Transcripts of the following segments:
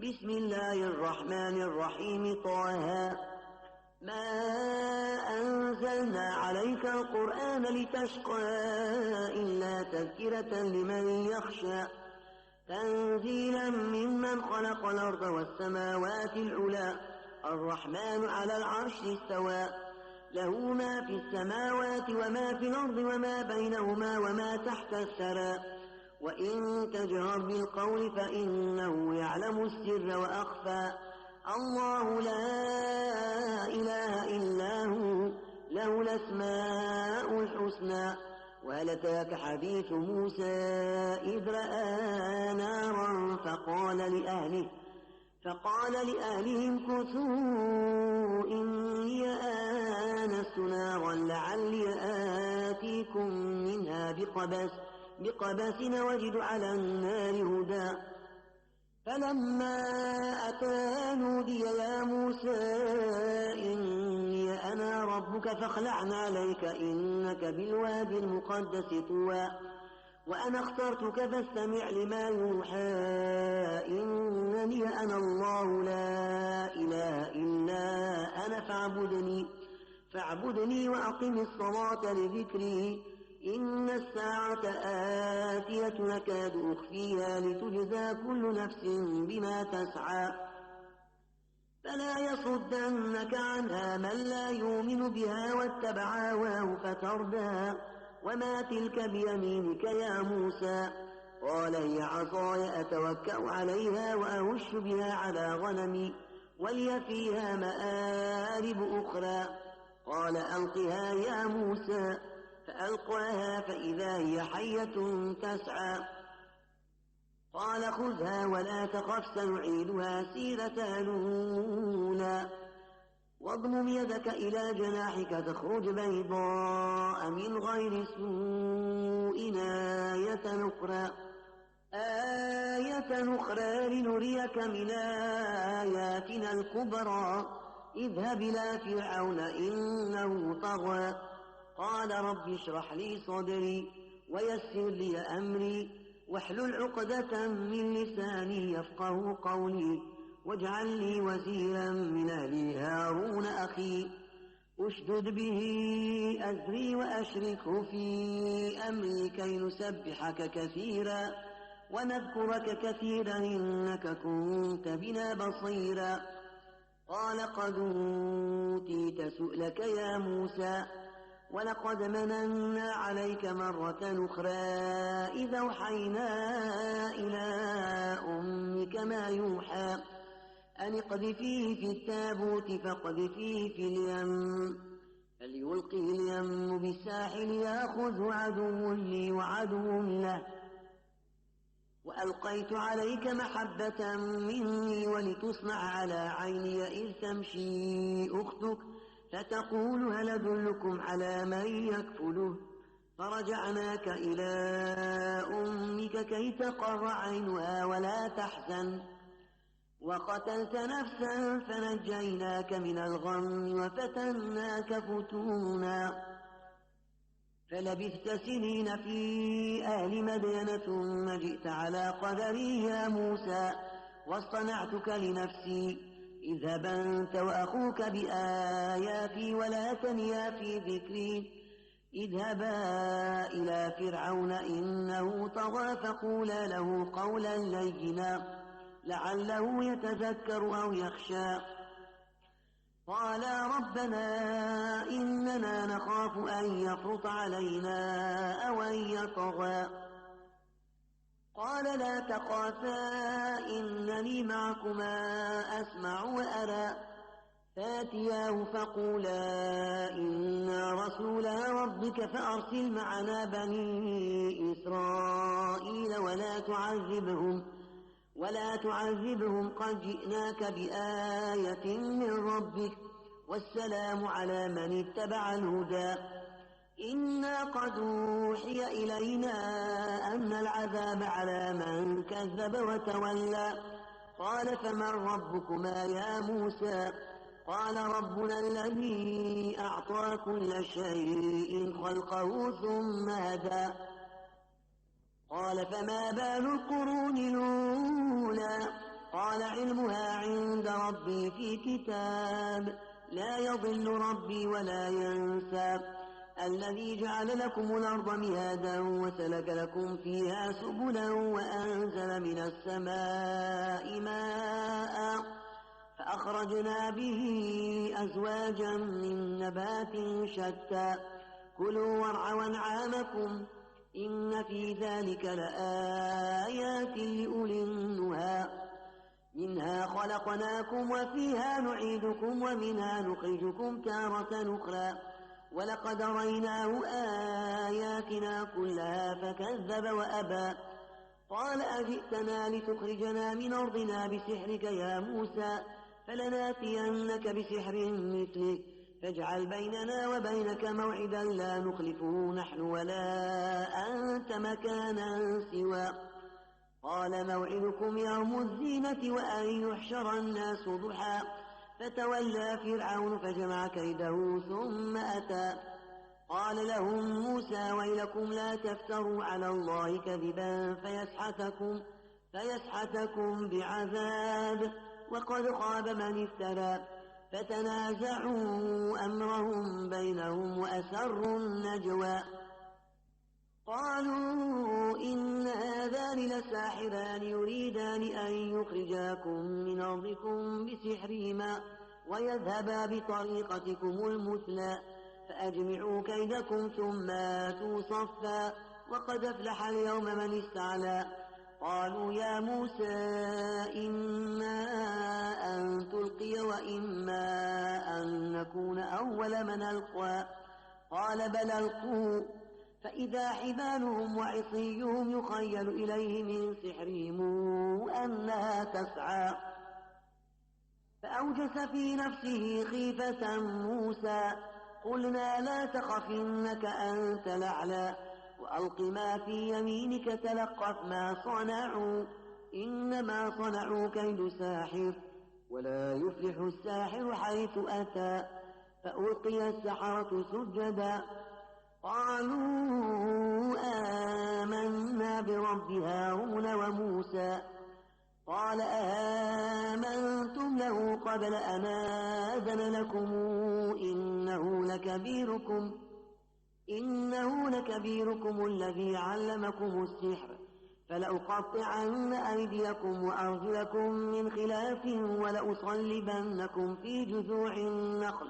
بسم الله الرحمن الرحيم. طه ما أنزلنا عليك القرآن لتشقى إلا تذكرة لمن يخشى تنزيلا ممن خلق الأرض والسماوات العلى الرحمن على العرش استوى له ما في السماوات وما في الأرض وما بينهما وما تحت الثرى وإن تجهر بالقول فإنه يعلم السر وأخفى الله لا إله إلا هو له الأسماء الحسنى. وهل أتاك حديث موسى إذ رأى نارا فقال لأهلهم كثوا إني آنست نارا لعلي آتيكم منها بقبس وجد على النار هدى فلما أتى نودي يا موسى إني أنا ربك فاخلع عليك إنك بالوادي المقدس طوى وأنا اخترتك فاستمع لما يوحى إنني أنا الله لا إله إلا أنا فاعبدني وأقم الصلاة لذكري إن الساعة آتية نكاد أخفيها لتجزى كل نفس بما تسعى فلا يصدنك عنها من لا يؤمن بها واتبع هواه فتردى وما تلك بيمينك يا موسى قال هي عصاي أتوكأ عليها وأهش بها على غنمي ولي فيها مآرب أخرى قال ألقها يا موسى فألقاها فإذا هي حية تسعى قال خذها ولا تخف سنعيدها سيرتها الأولى واضمم يدك إلى جناحك تخرج بيضاء من غير سوء آية أخرى لنريك من آياتنا الكبرى اذهب إلى فرعون إنه طغى قال رب اشرح لي صدري ويسر لي أمري واحلل عقدة من لساني يفقه قولي واجعل لي وزيرا من أهلي هارون أخي اشدد به أزري وأشركه في أمري كي نسبحك كثيرا ونذكرك كثيرا إنك كنت بنا بصيرا قال قد أوتيت سؤلك يا موسى ولقد مننا عليك مرة أخرى إذا أوحينا إلى أمك ما يوحى أن اقذفيه في التابوت فاقذفيه في اليم فليلقه اليم بالساحل يأخذه عدو لي وعدو له وألقيت عليك محبة مني ولتصنع على عيني إذ تمشي أختك فتقول هل أدلكم على من يكفله فرجعناك إلى أمك كي تقر عينها ولا تحزن وقتلت نفسا فنجيناك من الغم وفتناك فتونا فلبثت سنين في أهل مدين ثم جئت على قدري يا موسى واصطنعتك لنفسي اذهب أنت وأخوك بآياتي ولا تنيا في ذكري اذهبا إلى فرعون إنه طغى فقولا له قولا لينا لعله يتذكر أو يخشى قالا ربنا إننا نخاف أن يفرط علينا أو أن يطغى قال لا تخافا إنني معكما أسمع وأرى فاتياه فقولا إنا رسولا ربك فأرسل معنا بني إسرائيل ولا تعذبهم قد جئناك بآية من ربك والسلام على من اتبع الهدى إنا قد أوحي إلينا أن العذاب على من كذب وتولى قال فمن ربكما يا موسى قال ربنا الذي أعطى كل شيء خلقه ثم هدى قال فما بال القرون الأولى قال علمها عند ربي في كتاب لا يضل ربي ولا ينسى الذي جعل لكم الأرض مهادا وسلك لكم فيها سبلا وأنزل من السماء ماء فأخرجنا به أزواجا من نبات شتى كلوا وارعوا أنعامكم إن في ذلك لآيات لأولي النهى منها خلقناكم وفيها نعيدكم ومنها نخرجكم تارة أخرى ولقد رأيناه آياتنا كلها فكذب وأبى قال أجئتنا لتخرجنا من أرضنا بسحرك يا موسى فلناتينك بسحر مثله فاجعل بيننا وبينك موعدا لا نخلفه نحن ولا أنت مكانا سوى قال موعدكم يوم الزينة وأن يحشر الناس ضحى فتولى فرعون فجمع كيده ثم أتى قال لهم موسى ويلكم لا تفتروا على الله كذبا فيسحتكم بعذاب وقد خاب من افترى فتنازعوا أمرهم بينهم وأسروا النجوى قالوا إن هذان لساحران يريدان أن يخرجاكم من أرضكم بسحرهما ويذهبا بطريقتكم المثلى فأجمعوا كيدكم ثم آتوا صفا وقد أفلح اليوم من استعلى قالوا يا موسى إما أن تلقي وإما أن نكون أول من ألقى قال بل ألقوا فإذا حبالهم وعصيهم يخيل إليه من سحرهم أنها تسعى فأوجس في نفسه خيفة موسى قلنا لا تخف إنك أنت الأعلى وألق ما في يمينك تلقف ما صنعوا إنما صنعوا كيد ساحر ولا يفلح الساحر حيث أتى فألقي السحرة سجدا قالوا آمنا برب هارون وموسى قال آمنتم له قبل أن آذن لكم إنه لكبيركم الذي علمكم السحر فلأقطعن أيديكم وأرجلكم من خلاف ولأصلبنكم في جذوع النخل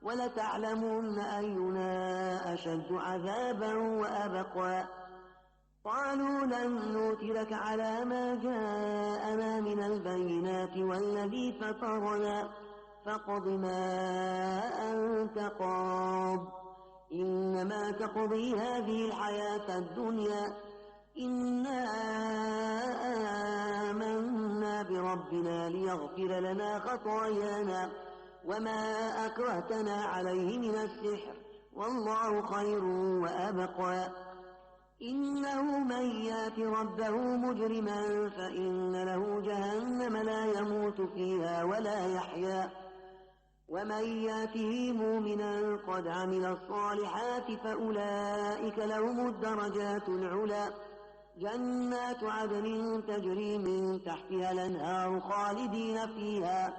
ولتعلمن أينا أشد عذابا وأبقى قالوا لن نؤثرك على ما جاءنا من البينات والذي فطرنا فاقض ما أنت قاض إنما تقضي هذه الحياة الدنيا إنا آمنا بربنا ليغفر لنا خطايانا وما أكرهتنا عليه من السحر والله خير وأبقى إنه من يات ربه مجرما فإن له جهنم لا يموت فيها ولا يحيا ومن ياته مؤمنا قد عمل الصالحات فأولئك لهم الدرجات العلى جنات عدن تجري من تحتها الأنهار خالدين فيها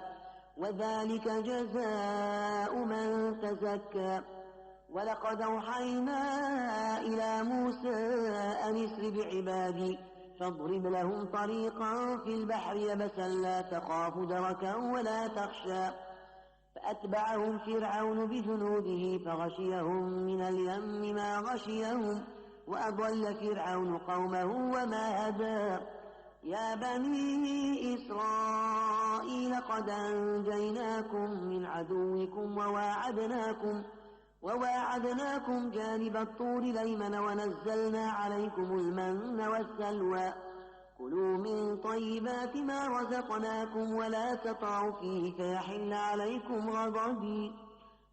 وذلك جزاء من تزكى ولقد أوحينا إلى موسى أن اسر بعبادي فاضرب لهم طريقا في البحر يبسا لا تخاف دركا ولا تخشى فأتبعهم فرعون بجنوده فغشيهم من اليم ما غشيهم وأضل فرعون قومه وما هدى يا بني إسرائيل قد أنجيناكم من عدوكم وواعدناكم جانب الطور الأيمن ونزلنا عليكم المن والسلوى كلوا من طيبات ما رزقناكم ولا تطعوا فيه فيحل عليكم غضبي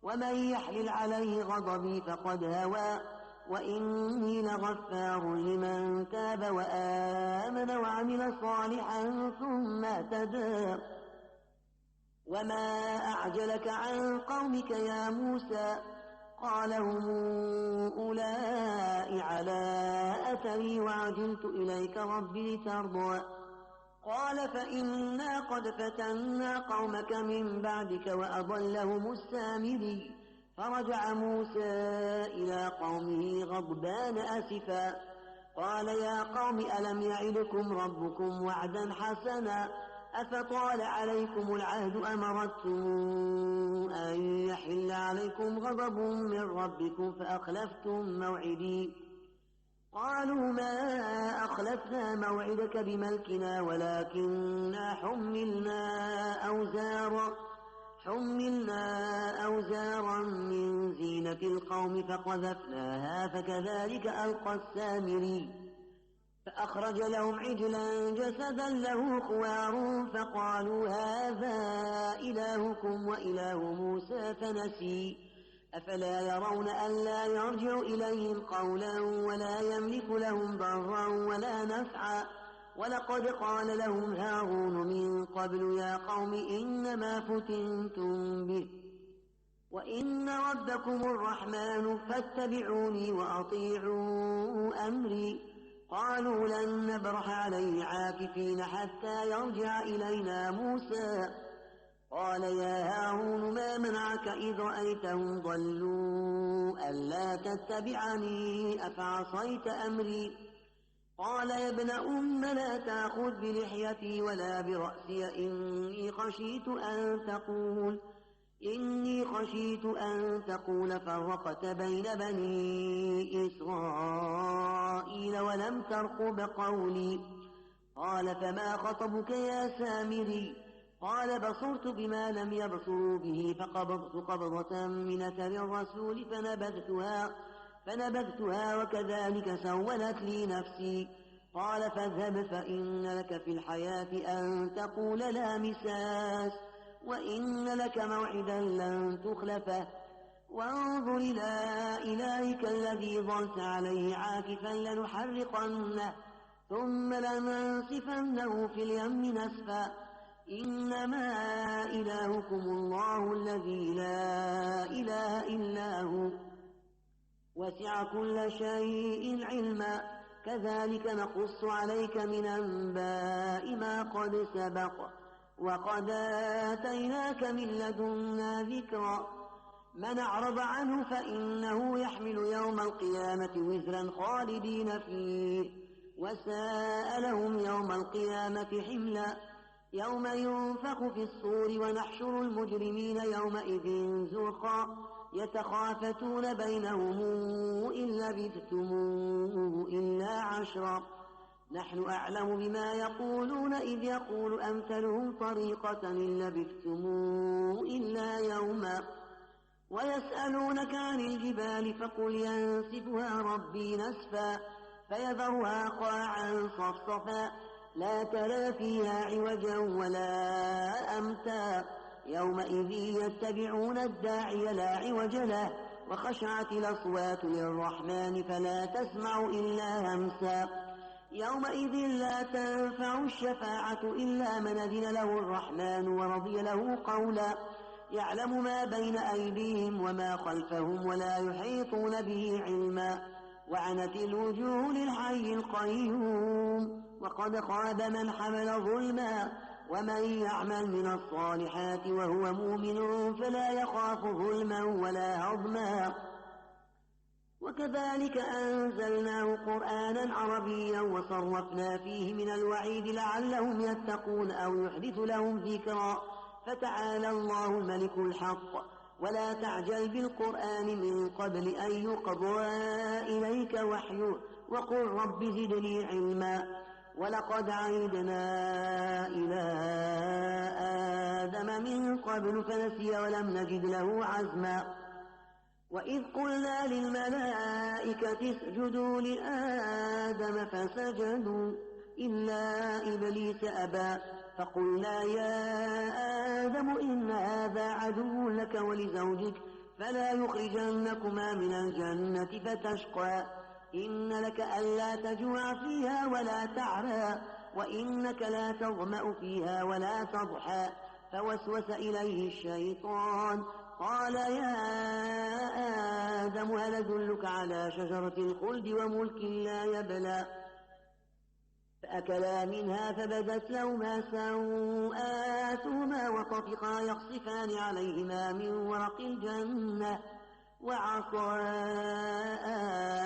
ومن يحلل عليه غضبي فقد هوى وإني لغفار لمن تاب وآمن وعمل صالحا ثم اهتدى وما أعجلك عن قومك يا موسى قال هم أولئك على أثري وعجلت إليك ربي لترضى قال فإنا قد فتنا قومك من بعدك وأضلهم السامري. فرجع موسى إلى قومه غضبان أسفا قال يا قوم ألم يعدكم ربكم وعدا حسنا أفطال عليكم العهد أمرتم أن يحل عليكم غضب من ربكم فأخلفتم موعدي. قالوا ما أخلفنا موعدك بملكنا ولكننا حملنا أوزارا من زينة القوم فقذفناها فكذلك ألقى السامري. فأخرج لهم عجلا جسدا له خوار فقالوا هذا إلهكم وإله موسى فنسي. أفلا يرون ألا يرجع إليهم قولا ولا يملك لهم ضرا ولا نفعا. ولقد قال لهم هارون من قبل يا قوم إنما فتنتم به وإن ربكم الرحمن فاتبعوني وأطيعوا أمري. قالوا لن نبرح عليه عاكفين حتى يرجع إلينا موسى. قال يا هارون ما منعك إذ رأيتهم ضلوا ألا تتبعني أفعصيت أمري. قال يا ابن أم لا تأخذ بلحيتي ولا برأسي إني خشيت أن تقول فرقت بين بني إسرائيل ولم ترقب قولي. قال فما خطبك يا سامري. قال بصرت بما لم يبصروا به فقبضت قبضة من أثر الرسول فنبذتها وكذلك سولت لي نفسي. قال فاذهب فإن لك في الحياة أن تقول لا مساس وإن لك موعدا لن تخلفه وانظر إلى إلهك الذي ظلت عليه عاكفا لنحرقنه ثم لننسفنه في اليم نسفا. إنما إلهكم الله الذي لا إله إلا هو وسع كل شيء علما كذلك نقص عليك من أنباء ما قد سبق وقد آتيناك من لدنا ذكرا. من أعرض عنه فإنه يحمل يوم القيامة وزرا خالدين فيه وساء لهم يوم القيامة حملا. يوم ينفخ في الصور ونحشر المجرمين يومئذ زرقا يتخافتون بينهم إن لبثتم إلا عشرا. نحن أعلم بما يقولون إذ يقول أمثلهم طريقة إن لبثتم إلا يوما. ويسألونك عن الجبال فقل ينسفها ربي نسفا فيذرها قاعا صفصفا لا ترى فيها عوجا ولا أمتا. يومئذ يتبعون الداعي لا عوج له وخشعت الأصوات للرحمن فلا تسمع إلا همسا. يومئذ لا تنفع الشفاعة إلا من أذن له الرحمن ورضي له قولا. يعلم ما بين أيديهم وما خلفهم ولا يحيطون به علما. وعنت الوجوه للحي القيوم وقد خاب من حمل ظلما. ومن يعمل من الصالحات وهو مؤمن فلا يخاف ظلما ولا هضما. وكذلك أنزلناه قرآنا عربيا وصرفنا فيه من الوعيد لعلهم يتقون أو يحدث لهم ذكرا. فتعالى الله الملك الحق ولا تعجل بالقرآن من قبل أن يقضى إليك وحيه وقل رب زدني علما. ولقد عهدنا إلى آدم من قبل فنسي ولم نجد له عزما. وإذ قلنا للملائكة اسجدوا لآدم فسجدوا إلا إبليس أبى فقلنا يا آدم إن هذا عدو لك ولزوجك فلا يخرجنكما من الجنة فتشقى. إن لك ألا تجوع فيها ولا تعرى وإنك لا تظمأ فيها ولا تضحى. فوسوس إليه الشيطان قال يا آدم هل أدلك على شجرة الخلد وملك لا يبلى. فأكلا منها فبدت لهما سوآتهما وطفقا يخصفان عليهما من ورق الجنة وعصى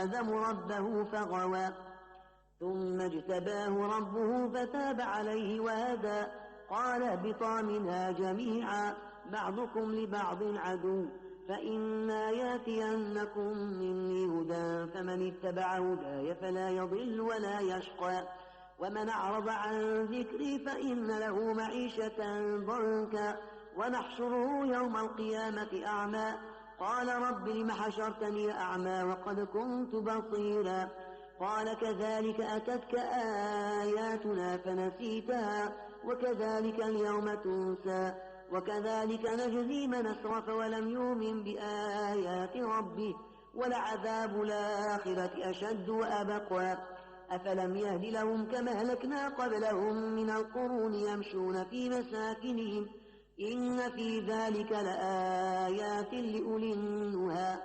آدم ربه فغوى ثم اجتباه ربه فتاب عليه وهدى قال اهبطا منها جميعا بعضكم لبعض عدو فإما ياتينكم مني هدى فمن اتبع هداي فلا يضل ولا يشقى ومن أعرض عن ذكري فإن له معيشة ضنكا ونحشره يوم القيامة أعمى قال رب لم حشرتني أعمى وقد كنت بصيرا قال كذلك أتتك آياتنا فنسيتها وكذلك اليوم تنسى وكذلك نجزي من أسرف ولم يؤمن بآيات ربه ولعذاب الآخرة أشد وأبقى أفلم يهد لهم كما أهلكنا قبلهم من القرون يمشون في مساكنهم إن في ذلك لآيات لأولي النهى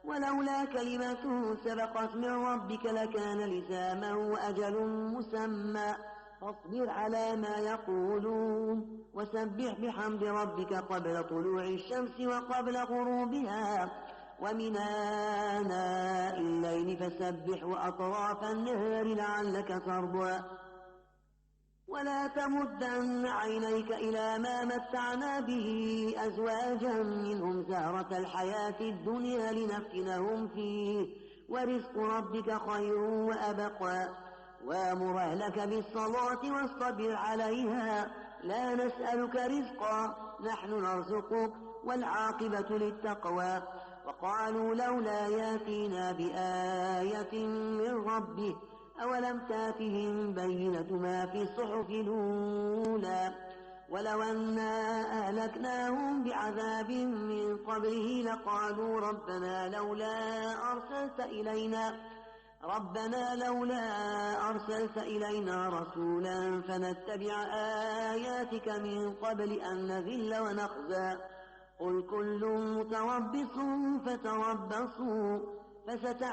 ولولا كلمة سبقت من ربك لكان لزاما وأجل مسمى فاصبر على ما يقولون وسبح بحمد ربك قبل طلوع الشمس وقبل غروبها ومن آناء الليل فسبح وأطراف النهار لعلك ترضى ولا تمدن عينيك إلى ما متعنا به أزواجا منهم زهرة الحياة الدنيا لنفتنهم فيه ورزق ربك خير وأبقى وامر أهلك بالصلاة واصطبر عليها لا نسألك رزقا نحن نرزقك والعاقبة للتقوى وقالوا لولا ياتينا بآية من ربه أولم تاتهم بينة ما في الصحف الأولى ولو أنا أهلكناهم بعذاب من قبله لقالوا ربنا لولا أرسلت إلينا رسولا فنتبع آياتك من قبل أن نذل ونخزى قل كل متربص فتربصوا